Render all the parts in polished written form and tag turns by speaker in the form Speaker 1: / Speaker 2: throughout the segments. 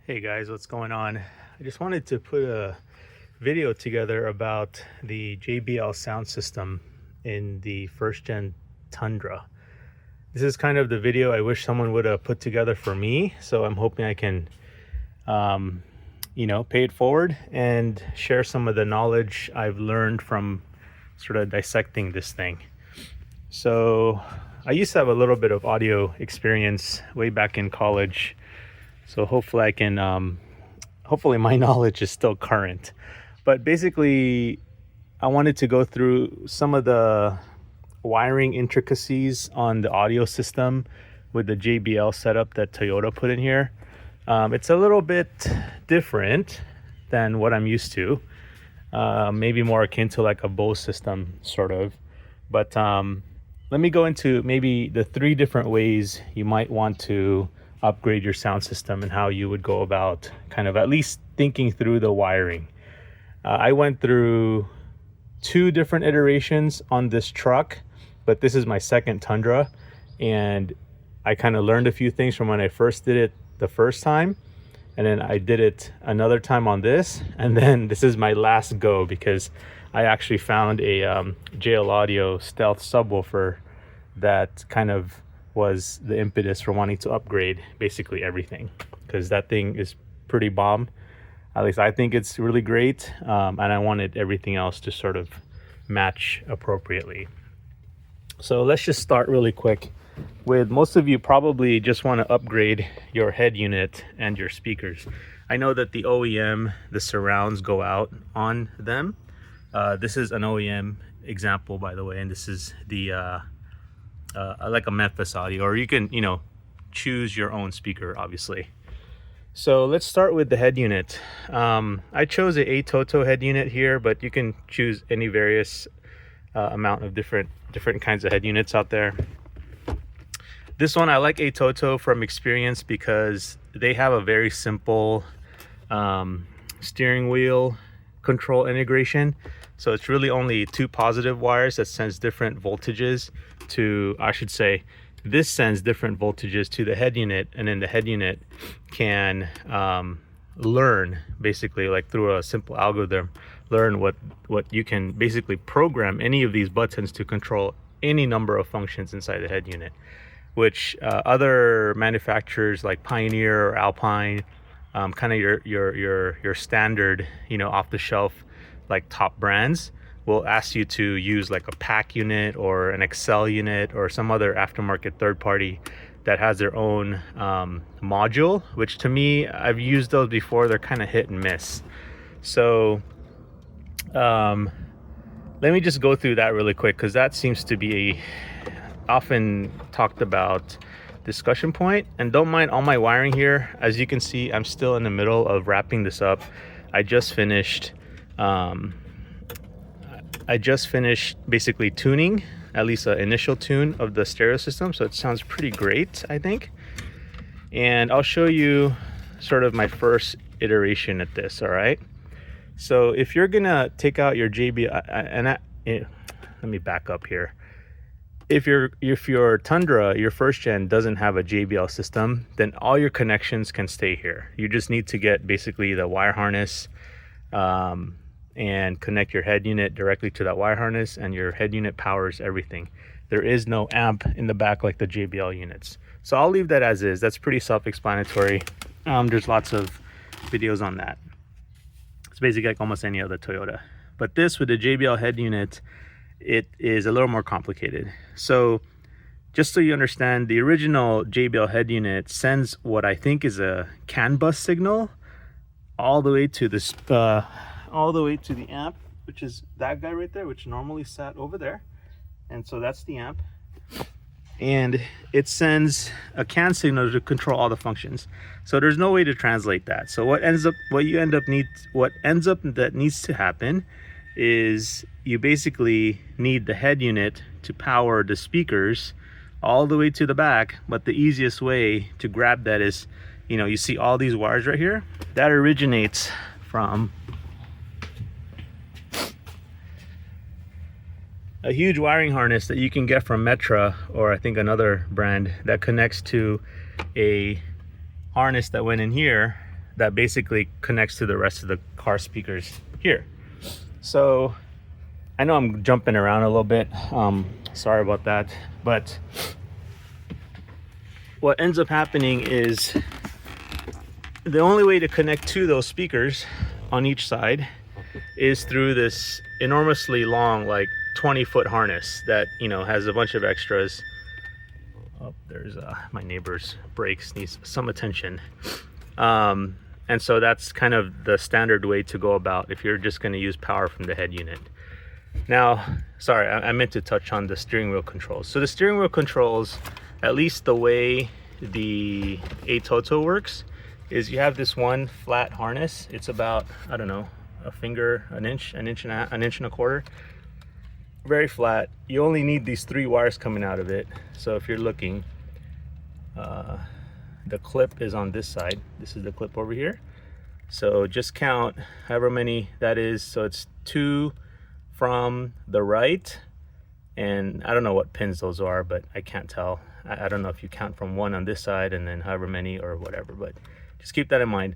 Speaker 1: Hey guys, what's going on? I just wanted to put a video together about the JBL sound system in the first gen Tundra. This is kind of the video I wish someone would have put together for me, so I'm hoping I can pay it forward and share some of the knowledge I've learned from sort of dissecting this thing. So I used to have a little bit of audio experience way back in college, so hopefully I can hopefully my knowledge is still current. But basically I wanted to go through some of the wiring intricacies on the audio system with the JBL setup that Toyota put in here. It's a little bit different than what I'm used to, maybe more akin to like a Bose system sort of. But let me go into maybe the 3 different ways you might want to upgrade your sound system and how you would go about kind of at least thinking through the wiring. I went through 2 different iterations on this truck, but this is my second Tundra, and I kind of learned a few things from when I first did it the first time, and then I did it another time on this, and then this is my last go because I actually found a JL Audio Stealth Subwoofer that kind of was the impetus for wanting to upgrade basically everything, because that thing is pretty bomb. At least I think it's really great, and I wanted everything else to sort of match appropriately. So let's just start really quick with, most of you probably just want to upgrade your head unit and your speakers. I know that the OEM, the surrounds go out on them. This is an OEM example, by the way, and this is the like a Memphis audio, or you can choose your own speaker, obviously. So let's start with the head unit. I chose a Toto head unit here, but you can choose any various amount of different kinds of head units out there. This one I like Toto from experience because they have a very simple steering wheel control integration. So it's really only 2 positive wires that sends different voltages to, I should say, this sends different voltages to the head unit, and then the head unit can learn, basically, like through a simple algorithm, learn what you can basically program any of these buttons to control any number of functions inside the head unit, which other manufacturers like Pioneer or Alpine, kind of your standard, off the shelf, like top brands, will ask you to use like a pack unit or an Excel unit or some other aftermarket third party that has their own module, which to me, I've used those before. They're kind of hit and miss. So let me just go through that really quick, because that seems to be a often talked about discussion point. And don't mind all my wiring here. As you can see, I'm still in the middle of wrapping this up. I just finished basically tuning, at least an initial tune of the stereo system, so it sounds pretty great, I think. And I'll show you sort of my first iteration at this. All right, so if you're gonna take out your JBL, let me back up here. If your Tundra, your first gen, doesn't have a JBL system, then all your connections can stay here. You just need to get basically the wire harness and connect your head unit directly to that wire harness, and your head unit powers everything. There is no amp in the back like the JBL units. So I'll leave that as is. That's pretty self-explanatory. There's lots of videos on that. It's basically like almost any other Toyota. But this, with the JBL head unit, it is a little more complicated. So just so you understand, the original JBL head unit sends what I think is a CAN bus signal all the way to this all the way to the amp, which is that guy right there, which normally sat over there. And so that's the amp, and it sends a CAN signal to control all the functions. So there's no way to translate that. So what ends up that needs to happen is you basically need the head unit to power the speakers all the way to the back. But the easiest way to grab that is, you see all these wires right here, that originates from a huge wiring harness that you can get from Metra, or I think another brand, that connects to a harness that went in here that basically connects to the rest of the car speakers here. So I know I'm jumping around a little bit, sorry about that, but what ends up happening is the only way to connect to those speakers on each side is through this enormously long, like 20-foot harness that, you know, has a bunch of extras. Oh, there's my neighbor's brakes, needs some attention. And so that's kind of the standard way to go about if you're just going to use power from the head unit. Now, sorry, I meant to touch on the steering wheel controls. So the steering wheel controls, at least the way the Toto works, is you have this one flat harness. It's about, I don't know, a finger, an inch and a quarter. Very flat. You only need these 3 wires coming out of it. So if you're looking, the clip is on this side. This is the clip over here. So just count however many that is. So it's 2 from the right, and I don't know what pins those are, but I can't tell. I don't know if you count from 1 on this side and then however many or whatever, but just keep that in mind.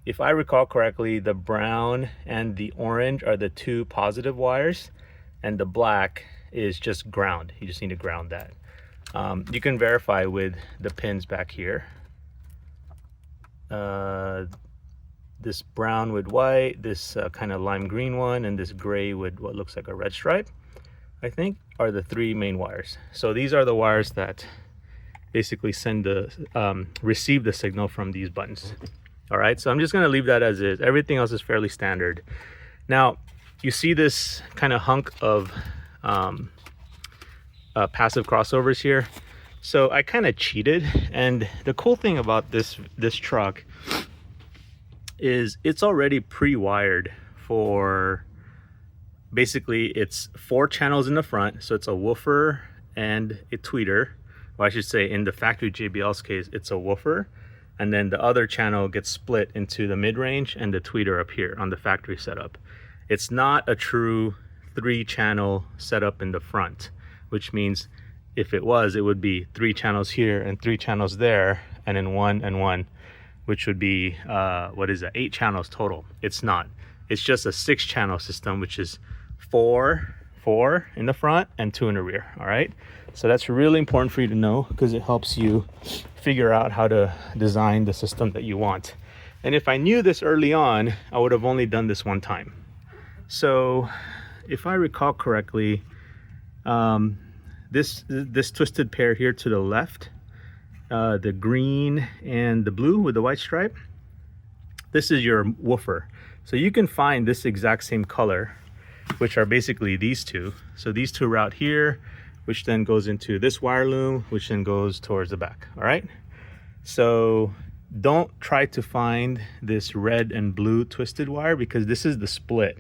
Speaker 1: If I recall correctly, the brown and the orange are the 2 positive wires, and the black is just ground. You just need to ground that. You can verify with the pins back here. This brown with white, this kind of lime green one, and this gray with what looks like a red stripe, I think, are the 3 main wires. So these are the wires that basically receive the signal from these buttons. All right, so I'm just gonna leave that as is. Everything else is fairly standard. Now, you see this kind of hunk of passive crossovers here. So I kind of cheated, and the cool thing about this truck is it's already pre-wired for, basically it's 4 channels in the front. So it's a woofer and a tweeter. Well, I should say in the factory JBL's case, it's a woofer. And then the other channel gets split into the mid-range and the tweeter up here on the factory setup. It's not a true 3-channel setup in the front, which means if it was, it would be 3 channels here and 3 channels there, and then 1 and 1, which would be, 8 channels total. It's not. It's just a 6-channel system, which is 4 in the front and 2 in the rear, all right? So that's really important for you to know, because it helps you figure out how to design the system that you want. And if I knew this early on, I would have only done this one time. So if I recall correctly, this twisted pair here to the left, the green and the blue with the white stripe, this is your woofer. So you can find this exact same color, which are basically these 2. So these 2 route here, which then goes into this wire loom, which then goes towards the back, all right? So don't try to find this red and blue twisted wire, because this is the split.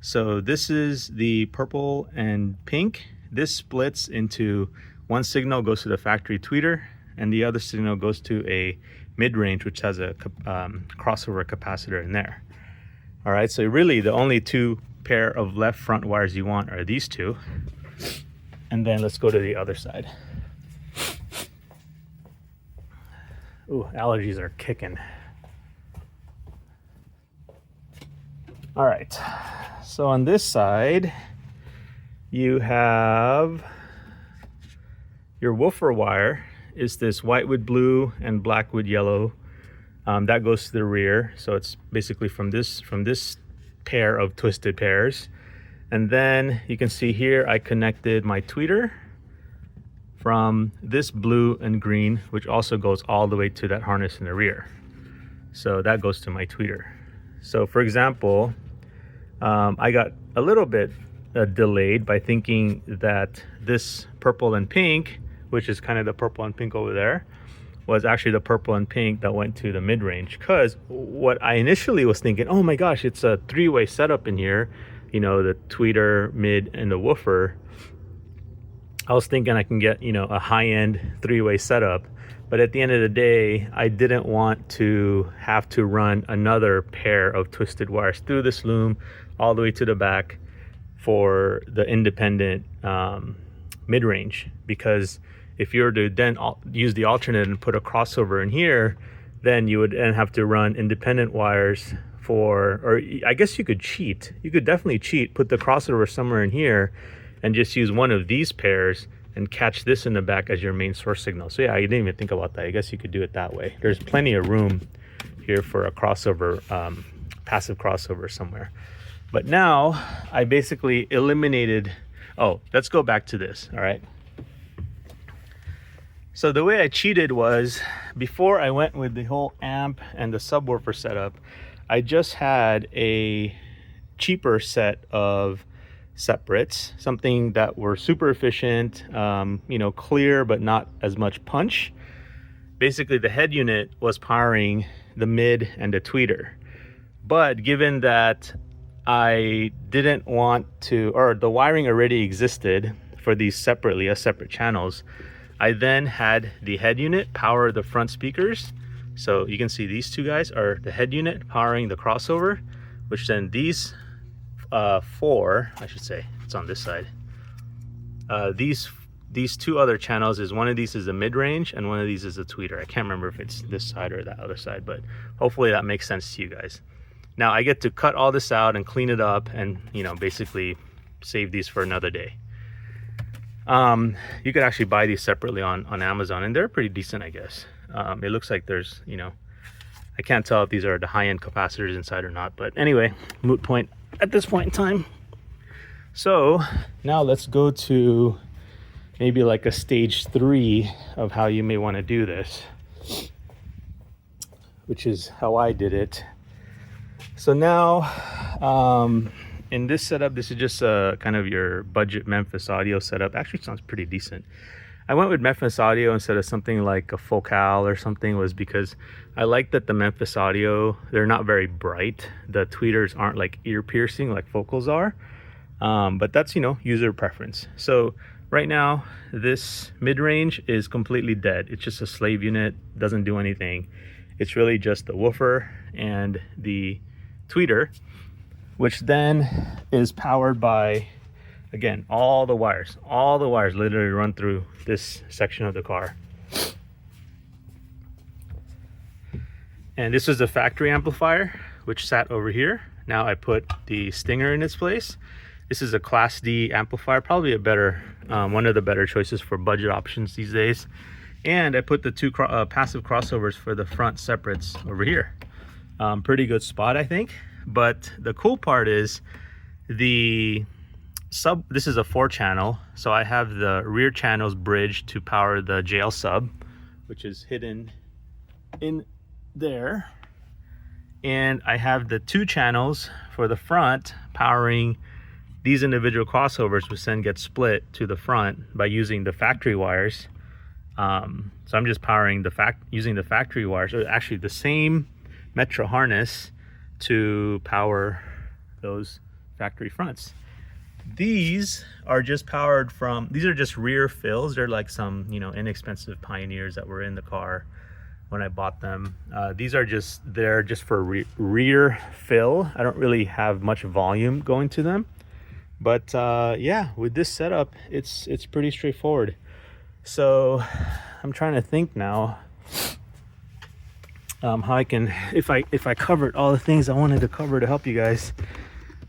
Speaker 1: So this is the purple and pink. This splits into, one signal goes to the factory tweeter, and the other signal goes to a mid-range, which has a crossover capacitor in there. All right, so really the only 2 pair of left front wires you want are these 2. And then let's go to the other side. Ooh, allergies are kicking. All right, so on this side, you have your woofer wire is this white with blue and black with yellow. That goes to the rear. So it's basically from this pair of twisted pairs. And then you can see here, I connected my tweeter from this blue and green, which also goes all the way to that harness in the rear. So that goes to my tweeter. So for example, I got a little bit delayed by thinking that this purple and pink, which is kind of the purple and pink over there, was actually the purple and pink that went to the mid-range. Because what I initially was thinking, oh my gosh, it's a 3-way setup in here, you know, the tweeter, mid, and the woofer. I was thinking I can get, you know, a high-end 3-way setup. But at the end of the day, I didn't want to have to run another pair of twisted wires through this loom all the way to the back for the independent mid-range. Because if you were to then use the alternate and put a crossover in here, then you would then have to run independent wires for, or I guess you could cheat. You could definitely cheat, put the crossover somewhere in here and just use one of these pairs and catch this in the back as your main source signal. So yeah, I didn't even think about that. I guess you could do it that way. There's plenty of room here for a crossover, passive crossover somewhere. But now I basically eliminated, oh, let's go back to this, all right? So the way I cheated was, before I went with the whole amp and the subwoofer setup, I just had a cheaper set of separates, something that were super efficient, you know, clear but not as much punch. Basically the head unit was powering the mid and the tweeter, but given that I didn't want to, or the wiring already existed for these separately as separate channels, I then had the head unit power the front speakers. So you can see these two guys are the head unit powering the crossover, which then these four, I should say, it's on this side. These two other channels is, one of these is a mid-range and one of these is a tweeter. I can't remember if it's this side or that other side, but hopefully that makes sense to you guys. Now I get to cut all this out and clean it up and, you know, basically save these for another day. You could actually buy these separately on Amazon, and they're pretty decent, I guess. It looks like there's, you know, I can't tell if these are the high-end capacitors inside or not, but anyway, moot point at this point in time. So now let's go to maybe like a stage 3 of how you may want to do this, which is how I did it. So now, in this setup, this is just kind of your budget Memphis audio setup. Actually sounds pretty decent. I went with Memphis audio instead of something like a Focal or something, was because I like that the Memphis audio, they're not very bright. The tweeters aren't like ear piercing like Focals are, but that's, you know, user preference. So right now, this mid-range is completely dead. It's just a slave unit, doesn't do anything. It's really just the woofer and the tweeter, which then is powered by, again, all the wires literally run through this section of the car. And this is a factory amplifier, which sat over here. Now I put the Stinger in its place. This is a Class D amplifier, probably a better, one of the better choices for budget options these days. And I put the two passive crossovers for the front separates over here. Pretty good spot, I think. But the cool part is this is a 4-channel, so I have the rear channels bridged to power the JL sub, which is hidden in there. And I have the 2 channels for the front powering these individual crossovers, which then get split to the front by using the factory wires. So I'm just powering using the factory wires, or actually the same Metra harness to power those factory fronts. These are just powered from, these are just rear fills. They're like some, you know, inexpensive Pioneers that were in the car when I bought them. These are just, they're just for rear fill. I don't really have much volume going to them, but yeah, with this setup, it's pretty straightforward. So I'm trying to think now how I can, if I covered all the things I wanted to cover to help you guys.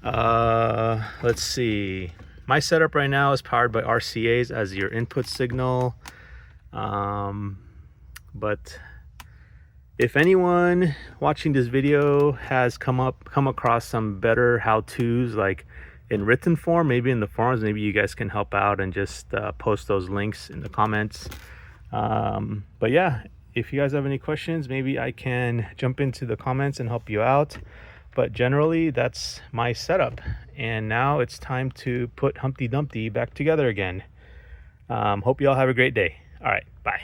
Speaker 1: Let's see. My setup right now is powered by RCAs as your input signal. But if anyone watching this video has come across some better how-tos, like in written form, maybe in the forums, maybe you guys can help out and just post those links in the comments. But yeah, if you guys have any questions, maybe I can jump into the comments and help you out. But generally, that's my setup. And now it's time to put Humpty Dumpty back together again. Hope you all have a great day. All right, bye.